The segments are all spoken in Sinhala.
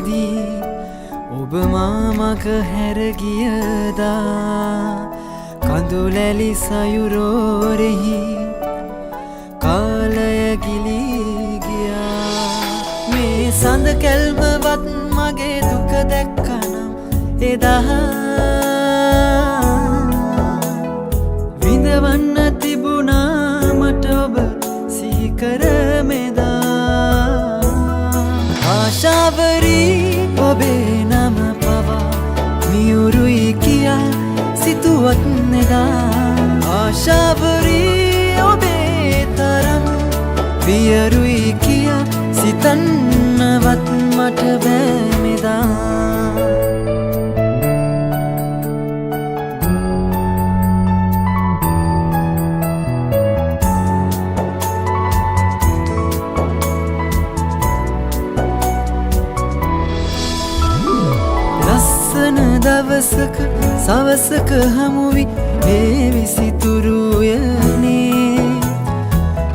රාත්‍රියේදී ඔබ මාමක හැර ගියදා කඳුලැලි සයුරෝරෙහි කාලය ගිලී ගියා මේ සඳ කැල්මවත් මගේ දුක දැක්කනම් එදා විඳවන්න තිබුණා මට ඔබ සිහි කර මෙදා ආශාවරී ඔබේ නම පවා මියුරුයි කියා සිතුවත් නෙදා ආශාවරී ඔබේ තරම් වියරුයි කියා සිතන්නවත් මට බෑ මෙදා දවසක සවසක හමුවි ඒ විසිතුරුයනේ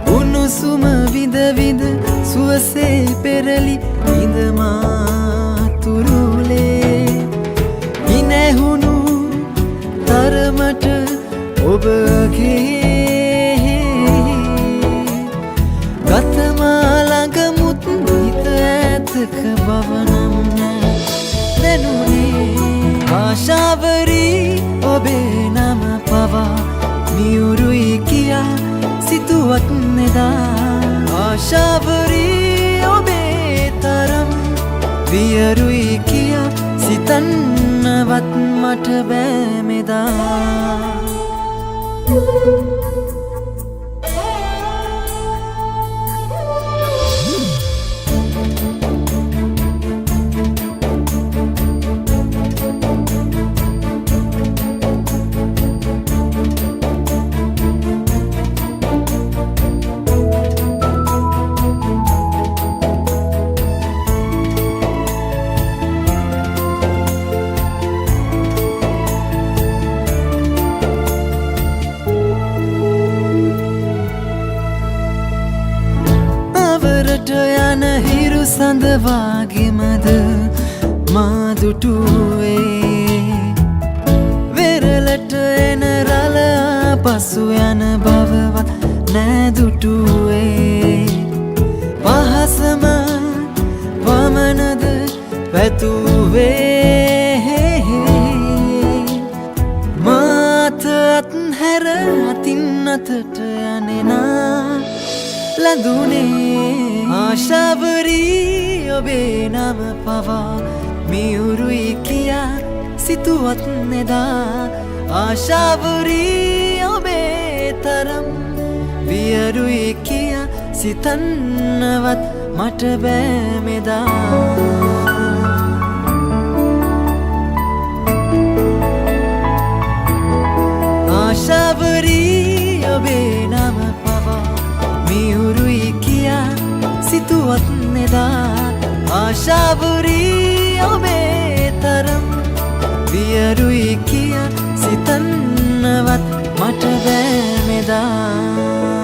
උණුසුම විඳ විඳ සුවසේ පෙරලි ඉඳමාතුරුලේ ඉනැහුණු තරමට ඔබගේ ගතමාළඟමුත් හිත ඇතක බවනම් දැනුනේ ආශාවරී ඔබේ නම පවා මියුරුයි කියා සිතුවත් නෙදා ආශාවරී ඔබේ තරම් වියරුයි කියා සිතන්නවත් මට බෑ මෙදා යන හිරු සඳවාගෙමද මාදුටුවේ වෙරලට එන රළ පසු යන බවවත් නැදුටුවේ පහසම වමනද පැතුවේ මාතත් හැර අතින් අතට යනෙනා ලඳුනේ ආශාවරී ඔබේ නම පවා මියුරුයි කියා සිතුවත් නෙදා ආශාවරී ඔබේ තරම් වියරුයි කියා සිතන්නවත් මට බෑ මෙදා ආශාවරී ඔබේ නම පවා මියුරුයි කියා සිතුවත් නෙදා ආශාවරී ඔබේ තරම් වියරුයි කියා සිතන්නවත් මට බෑ මෙදා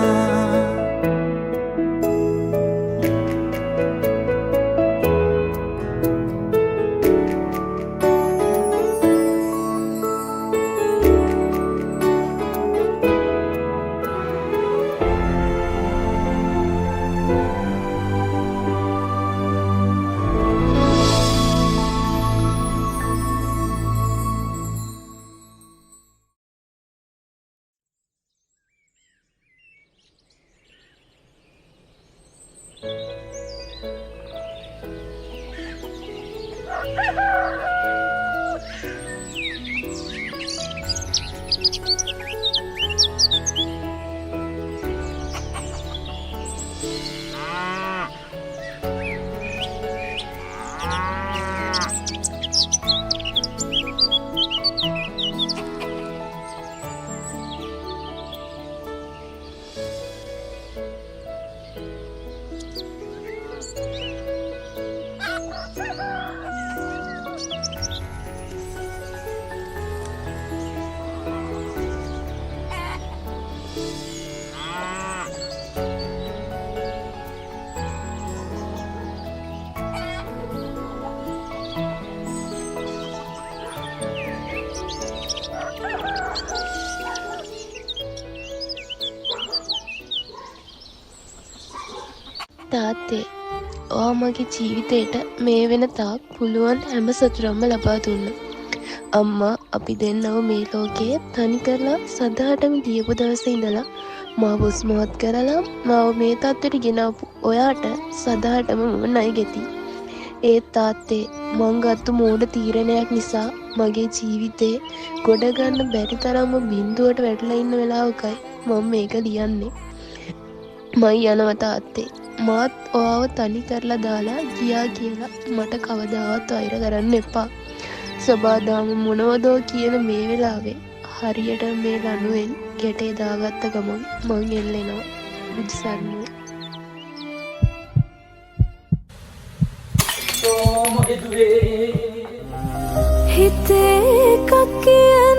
තාත්තේ ඔයා මගේ ජීවිතේට මේ වෙන තාක් පුළුවන් හැම සතුරක්ම ලබා දුන්නා. අම්මා අපි දෙන්නව මේ ලෝකයේ තනි කරලා සදාටම ලියපු දවසේ ඉඳලා මාව උස්මහත් කරලා මාව මේ තත්ත්වයට ගෙනාපු ඔයාට සදාටම මම ණය ගෙති. ඒත් තාත්තේ මං ගත්තු මෝඩ තීරණයක් නිසා මගේ ජීවිතේ ගොඩ ගන්න බැරි තරම්ම බිඳුවට වැටලා ඉන්න වෙලාවකයි මම මේක ලියන්නේ. මම යනවා තාත්තේ. මාත් ඔයාව තනි කරලා දාලා ගියා කියලා මට කවදාවත් වෛර කරන්න එපා. සබාදාම මොනවදෝ කියන මේ වෙලාවේ හරියට මේ ලණුවෙන් ගැටේ දාගත්ත ගමන් මං එල්ලෙනවා. බුදුසරණෝ. හිතේ එකක් කිය